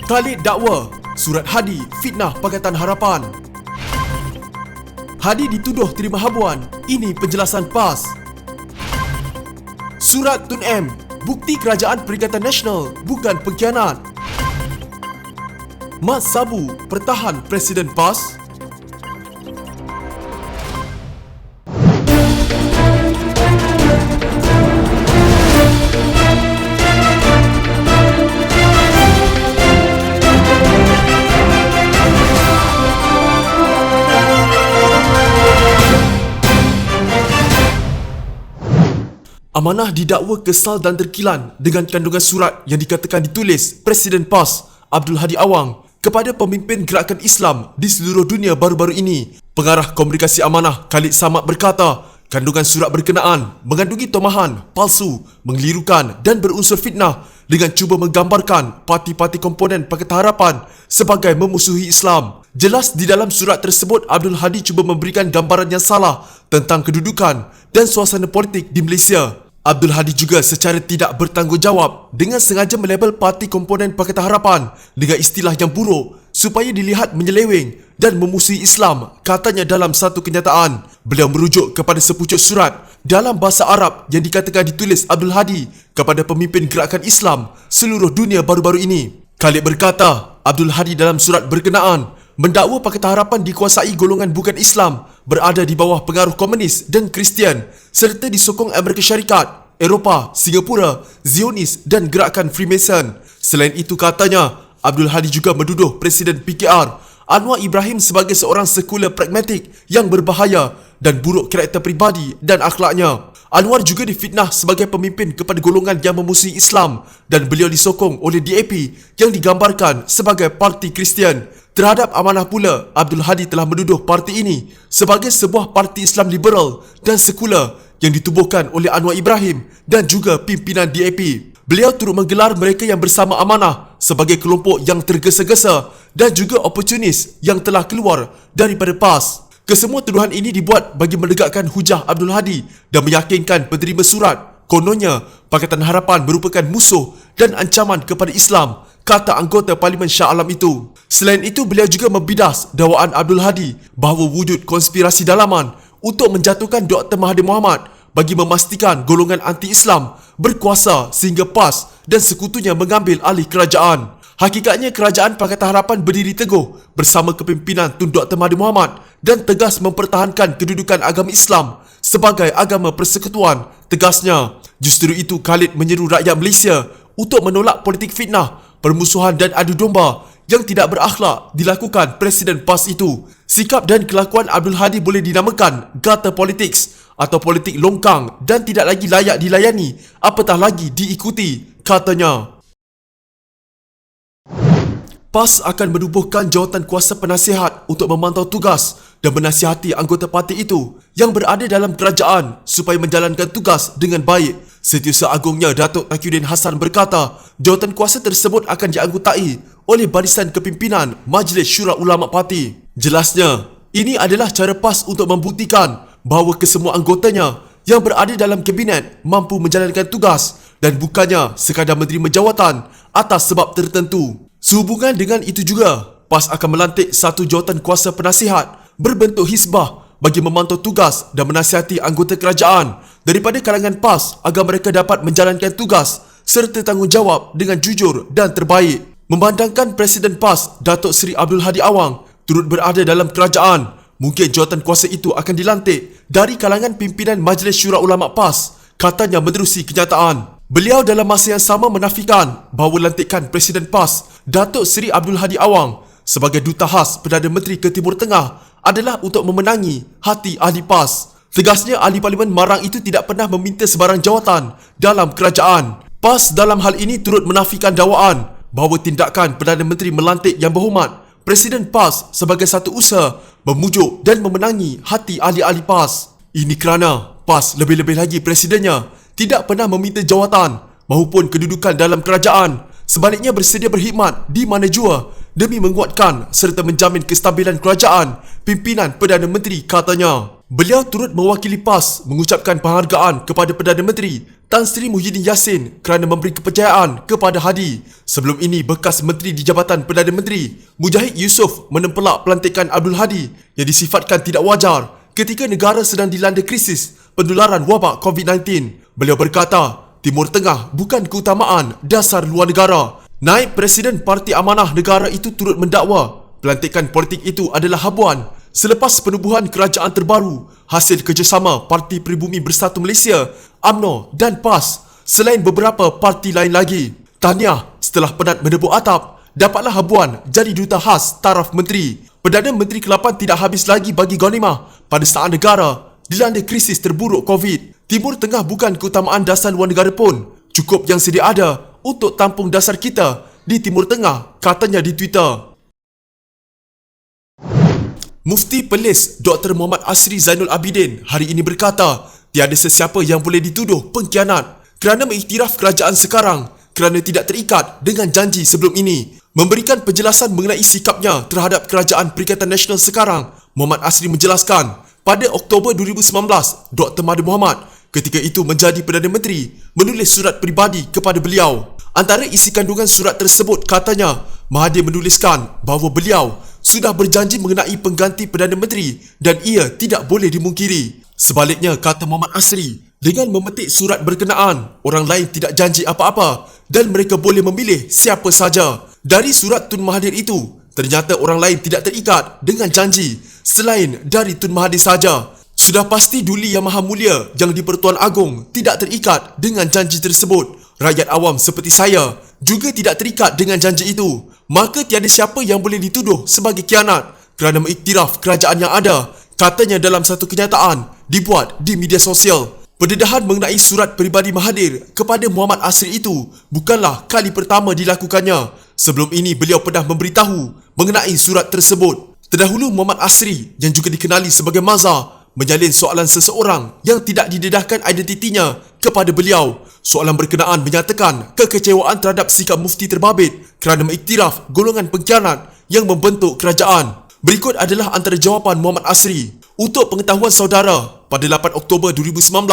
Khalid dakwa surat Hadi fitnah Pakatan Harapan. Hadi dituduh terima habuan, ini penjelasan PAS. Surat Tun M, bukti kerajaan Perikatan Nasional bukan pengkhianat. Mat Sabu pertahan Presiden PAS. Amanah didakwa kesal dan terkilan dengan kandungan surat yang dikatakan ditulis Presiden PAS Abdul Hadi Awang kepada pemimpin gerakan Islam di seluruh dunia baru-baru ini. Pengarah komunikasi Amanah Khalid Samad berkata, kandungan surat berkenaan mengandungi tomahan, palsu, mengelirukan dan berunsur fitnah dengan cuba menggambarkan parti-parti komponen Pakatan Harapan sebagai memusuhi Islam. Jelas di dalam surat tersebut Abdul Hadi cuba memberikan gambaran yang salah tentang kedudukan dan suasana politik di Malaysia. Abdul Hadi juga secara tidak bertanggungjawab dengan sengaja melabel parti komponen Pakatan Harapan dengan istilah yang buruk supaya dilihat menyeleweng dan memusuhi Islam, katanya dalam satu kenyataan. Beliau merujuk kepada sepucuk surat dalam bahasa Arab yang dikatakan ditulis Abdul Hadi kepada pemimpin gerakan Islam seluruh dunia baru-baru ini. Khalid berkata, Abdul Hadi dalam surat berkenaan mendakwa Pakatan Harapan dikuasai golongan bukan Islam, berada di bawah pengaruh komunis dan Kristian serta disokong Amerika Syarikat, Eropah, Singapura, Zionis dan gerakan Freemason. Selain itu katanya, Abdul Hadi juga menuduh Presiden PKR Anwar Ibrahim sebagai seorang sekular pragmatik yang berbahaya dan buruk karakter peribadi dan akhlaknya. Anwar juga difitnah sebagai pemimpin kepada golongan yang memusuhi Islam dan beliau disokong oleh DAP yang digambarkan sebagai parti Kristian. Terhadap Amanah pula, Abdul Hadi telah menuduh parti ini sebagai sebuah parti Islam liberal dan sekular yang ditubuhkan oleh Anwar Ibrahim dan juga pimpinan DAP. Beliau turut menggelar mereka yang bersama Amanah sebagai kelompok yang tergesa-gesa dan juga oportunis yang telah keluar daripada PAS. Kesemua tuduhan ini dibuat bagi menegakkan hujah Abdul Hadi dan meyakinkan penerima surat kononnya Pakatan Harapan merupakan musuh dan ancaman kepada Islam, kata anggota Parlimen Shah Alam itu. Selain itu, beliau juga membidas dakwaan Abdul Hadi bahawa wujud konspirasi dalaman untuk menjatuhkan Dr. Mahathir Mohamad bagi memastikan golongan anti-Islam berkuasa sehingga PAS dan sekutunya mengambil alih kerajaan. Hakikatnya kerajaan Pakatan Harapan berdiri teguh bersama kepimpinan Tun Dr. Mahathir Mohamad dan tegas mempertahankan kedudukan agama Islam sebagai agama persekutuan, tegasnya. Justru itu Khalid menyeru rakyat Malaysia untuk menolak politik fitnah, permusuhan dan adu domba yang tidak berakhlak dilakukan Presiden PAS itu. Sikap dan kelakuan Abdul Hadi boleh dinamakan gutter politics atau politik longkang dan tidak lagi layak dilayani, apatah lagi diikuti, katanya. PAS akan menubuhkan jawatan kuasa penasihat untuk memantau tugas dan menasihati anggota parti itu yang berada dalam kerajaan supaya menjalankan tugas dengan baik. Setiausaha Agungnya Datuk Taqiyuddin Hassan berkata, jawatan kuasa tersebut akan dianggotai oleh barisan kepimpinan Majlis Syura Ulama Parti. Jelasnya, ini adalah cara PAS untuk membuktikan bahawa kesemua anggotanya yang berada dalam kabinet mampu menjalankan tugas dan bukannya sekadar menerima jawatan atas sebab tertentu. Sehubungan dengan itu juga, PAS akan melantik satu jawatan kuasa penasihat berbentuk hisbah bagi memantau tugas dan menasihati anggota kerajaan daripada kalangan PAS agar mereka dapat menjalankan tugas serta tanggungjawab dengan jujur dan terbaik. Memandangkan Presiden PAS Datuk Seri Abdul Hadi Awang turut berada dalam kerajaan, mungkin jawatan kuasa itu akan dilantik dari kalangan pimpinan Majlis Syura Ulama PAS, katanya menerusi kenyataan. Beliau dalam masa yang sama menafikan bahawa lantikan Presiden PAS Datuk Seri Abdul Hadi Awang sebagai duta khas Perdana Menteri ke Timur Tengah adalah untuk memenangi hati ahli PAS. Tegasnya, ahli Parlimen Marang itu tidak pernah meminta sebarang jawatan dalam kerajaan. PAS dalam hal ini turut menafikan dakwaan bahawa tindakan Perdana Menteri melantik Yang Berhormat Presiden PAS sebagai satu usaha memujuk dan memenangi hati ahli-ahli PAS. Ini kerana PAS, lebih-lebih lagi presidennya, tidak pernah meminta jawatan maupun kedudukan dalam kerajaan Sebaliknya bersedia berkhidmat di mana jua demi menguatkan serta menjamin kestabilan kerajaan pimpinan Perdana Menteri, katanya. Beliau turut mewakili PAS mengucapkan penghargaan kepada Perdana Menteri Tan Sri Muhyiddin Yassin kerana memberi kepercayaan kepada Hadi. Sebelum ini, bekas Menteri di Jabatan Perdana Menteri Mujahid Yusof menempelak pelantikan Abdul Hadi yang disifatkan tidak wajar ketika negara sedang dilanda krisis penularan wabak COVID-19. Beliau berkata, Timur Tengah bukan keutamaan dasar luar negara. Naib Presiden Parti Amanah Negara itu turut mendakwa pelantikan politik itu adalah habuan selepas penubuhan kerajaan terbaru hasil kerjasama Parti Pribumi Bersatu Malaysia, UMNO dan PAS selain beberapa parti lain lagi. Tahniah, setelah penat menebuk atap, dapatlah habuan jadi duta khas taraf menteri. Perdana Menteri ke-8 tidak habis lagi bagi ghanimah pada saat negara dilanda krisis terburuk COVID. Timur Tengah bukan keutamaan dasar luar negara pun. Cukup yang sedia ada untuk tampung dasar kita di Timur Tengah, katanya di Twitter. Mufti Perlis Dr. Muhammad Asri Zainul Abidin hari ini berkata, tiada sesiapa yang boleh dituduh pengkhianat kerana mengiktiraf kerajaan sekarang kerana tidak terikat dengan janji sebelum ini. Memberikan penjelasan mengenai sikapnya terhadap kerajaan Perikatan Nasional sekarang, Muhammad Asri menjelaskan, pada Oktober 2019, Dr. Mahathir Mohamad ketika itu menjadi Perdana Menteri menulis surat peribadi kepada beliau. Antara isi kandungan surat tersebut, katanya, Mahathir menuliskan bahawa beliau sudah berjanji mengenai pengganti Perdana Menteri dan ia tidak boleh dimungkiri. Sebaliknya, kata Muhammad Asri, dengan memetik surat berkenaan, orang lain tidak janji apa-apa dan mereka boleh memilih siapa saja. Dari surat Tun Mahathir itu, ternyata orang lain tidak terikat dengan janji selain dari Tun Mahathir saja. Sudah pasti Duli Yang Maha Mulia yang di-Pertuan Agong tidak terikat dengan janji tersebut. Rakyat awam seperti saya juga tidak terikat dengan janji itu. Maka tiada siapa yang boleh dituduh sebagai khianat kerana mengiktiraf kerajaan yang ada, katanya dalam satu kenyataan dibuat di media sosial. Pendedahan mengenai surat peribadi Mahathir kepada Muhammad Asri itu bukanlah kali pertama dilakukannya. Sebelum ini beliau pernah memberitahu mengenai surat tersebut. Terdahulu Muhammad Asri yang juga dikenali sebagai Mazhar menyalin soalan seseorang yang tidak didedahkan identitinya kepada beliau. Soalan berkenaan menyatakan kekecewaan terhadap sikap mufti terbabit kerana mengiktiraf golongan pengkhianat yang membentuk kerajaan. Berikut adalah antara jawapan Muhammad Asri. Untuk pengetahuan saudara, pada 8 Oktober 2019,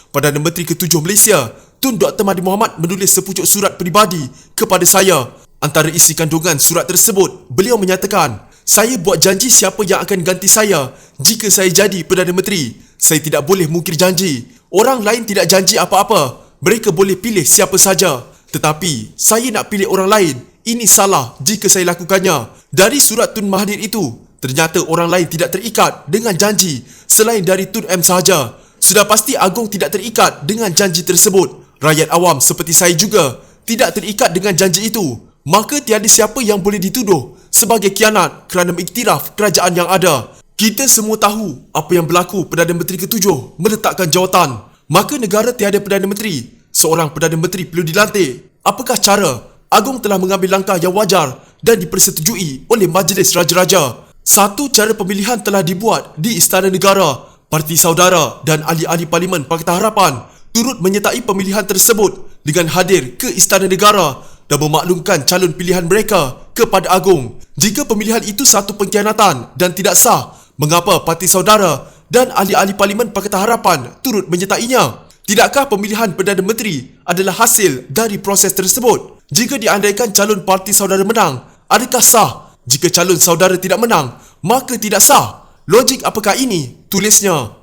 Perdana Menteri ke-7 Malaysia, Tun Dr. Mahathir Mohamad menulis sepucuk surat peribadi kepada saya. Antara isi kandungan surat tersebut, beliau menyatakan, saya buat janji siapa yang akan ganti saya jika saya jadi Perdana Menteri. Saya tidak boleh mungkir janji. Orang lain tidak janji apa-apa. Mereka boleh pilih siapa saja. Tetapi, saya nak pilih orang lain. Ini salah jika saya lakukannya. Dari surat Tun Mahathir itu, ternyata orang lain tidak terikat dengan janji selain dari Tun M sahaja. Sudah pasti Agong tidak terikat dengan janji tersebut. Rakyat awam seperti saya juga tidak terikat dengan janji itu. Maka tiada siapa yang boleh dituduh sebagai khianat kerana mengiktiraf kerajaan yang ada. Kita semua tahu apa yang berlaku Perdana Menteri ke-7 meletakkan jawatan. Maka negara tiada Perdana Menteri. Seorang Perdana Menteri perlu dilantik. Apakah cara? Agong telah mengambil langkah yang wajar dan dipersetujui oleh Majlis Raja-Raja. Satu cara pemilihan telah dibuat di Istana Negara. Parti Saudara dan ahli-ahli Parlimen Pakatan Harapan turut menyertai pemilihan tersebut dengan hadir ke Istana Negara dan memaklumkan calon pilihan mereka kepada Agong. Jika pemilihan itu satu pengkhianatan dan tidak sah, mengapa Parti Saudara dan ahli-ahli Parlimen Pakatan Harapan turut menyertainya? Tidakkah pemilihan Perdana Menteri adalah hasil dari proses tersebut? Jika diandaikan calon Parti Saudara menang, adakah sah? Jika calon saudara tidak menang, maka tidak sah. Logik apakah ini? Tulisnya.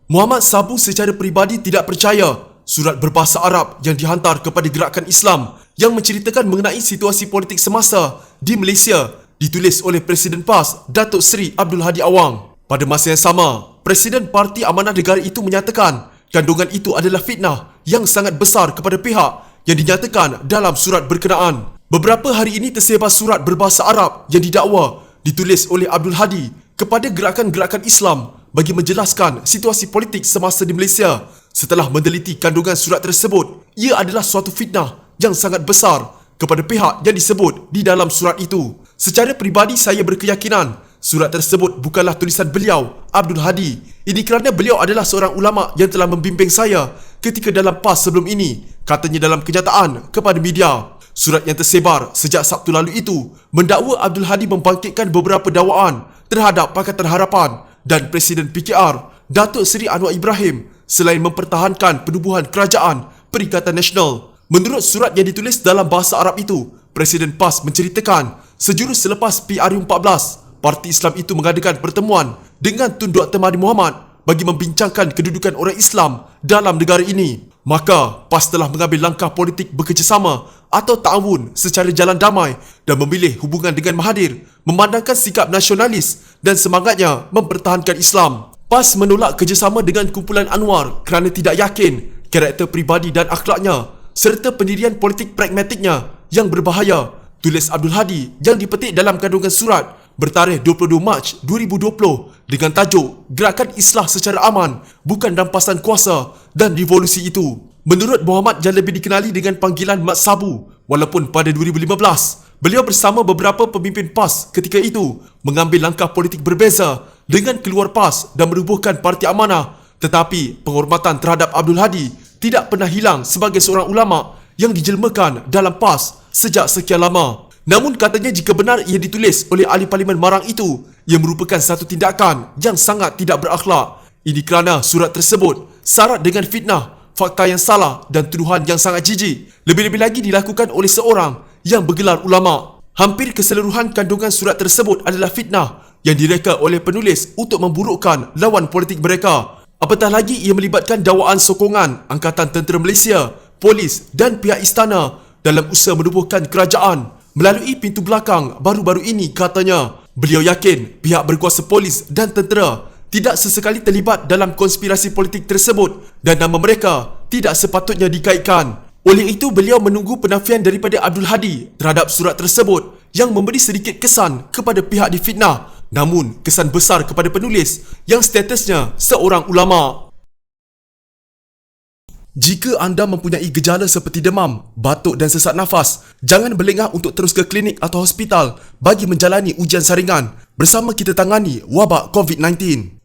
Muhammad Sabu secara peribadi tidak percaya surat berbahasa Arab yang dihantar kepada gerakan Islam yang menceritakan mengenai situasi politik semasa di Malaysia ditulis oleh Presiden PAS Datuk Seri Abdul Hadi Awang. Pada masa yang sama, Presiden Parti Amanah Negara itu menyatakan kandungan itu adalah fitnah yang sangat besar kepada pihak yang dinyatakan dalam surat berkenaan. Beberapa hari ini tersebar surat berbahasa Arab yang didakwa ditulis oleh Abdul Hadi kepada gerakan-gerakan Islam bagi menjelaskan situasi politik semasa di Malaysia. Setelah meneliti kandungan surat tersebut, ia adalah suatu fitnah yang sangat besar kepada pihak yang disebut di dalam surat itu. Secara peribadi saya berkeyakinan surat tersebut bukanlah tulisan beliau, Abdul Hadi. Ini kerana beliau adalah seorang ulama yang telah membimbing saya ketika dalam PAS sebelum ini, katanya dalam kenyataan kepada media. Surat yang tersebar sejak Sabtu lalu itu mendakwa Abdul Hadi membangkitkan beberapa dakwaan terhadap Pakatan Harapan dan Presiden PKR, Datuk Seri Anwar Ibrahim, selain mempertahankan penubuhan Kerajaan Perikatan Nasional. Menurut surat yang ditulis dalam bahasa Arab itu, Presiden PAS menceritakan sejurus selepas PRU14, parti Islam itu mengadakan pertemuan dengan Tun Dr. Mahathir Mohamad bagi membincangkan kedudukan orang Islam dalam negara ini. Maka PAS telah mengambil langkah politik bekerjasama atau ta'awun secara jalan damai dan memilih hubungan dengan Mahathir, memandangkan sikap nasionalis dan semangatnya mempertahankan Islam. PAS menolak kerjasama dengan kumpulan Anwar kerana tidak yakin karakter peribadi dan akhlaknya serta pendirian politik pragmatiknya yang berbahaya, tulis Abdul Hadi yang dipetik dalam kandungan surat bertarikh 22 Mac 2020 dengan tajuk Gerakan Islah Secara Aman, Bukan Rampasan Kuasa dan Revolusi Itu. Menurut Mohamad yang lebih dikenali dengan panggilan Mat Sabu, walaupun pada 2015 beliau bersama beberapa pemimpin PAS ketika itu mengambil langkah politik berbeza dengan keluar PAS dan merubuhkan Parti Amanah, tetapi penghormatan terhadap Abdul Hadi tidak pernah hilang sebagai seorang ulama yang dijelmakan dalam PAS sejak sekian lama. Namun katanya jika benar ia ditulis oleh ahli parlimen Marang itu, ia merupakan satu tindakan yang sangat tidak berakhlak. Ini kerana surat tersebut syarat dengan fitnah, fakta yang salah dan tuduhan yang sangat jijik. Lebih-lebih lagi dilakukan oleh seorang yang bergelar ulama. Hampir keseluruhan kandungan surat tersebut adalah fitnah yang direka oleh penulis untuk memburukkan lawan politik mereka. Apatah lagi ia melibatkan dakwaan sokongan Angkatan Tentera Malaysia, polis dan pihak istana dalam usaha menubuhkan kerajaan melalui pintu belakang baru-baru ini, katanya. Beliau yakin pihak berkuasa polis dan tentera tidak sesekali terlibat dalam konspirasi politik tersebut dan nama mereka tidak sepatutnya dikaitkan. Oleh itu, beliau menunggu penafian daripada Abdul Hadi terhadap surat tersebut yang memberi sedikit kesan kepada pihak difitnah, namun kesan besar kepada penulis yang statusnya seorang ulama. Jika anda mempunyai gejala seperti demam, batuk dan sesak nafas, jangan berlengah untuk terus ke klinik atau hospital bagi menjalani ujian saringan. Bersama kita tangani wabak COVID-19.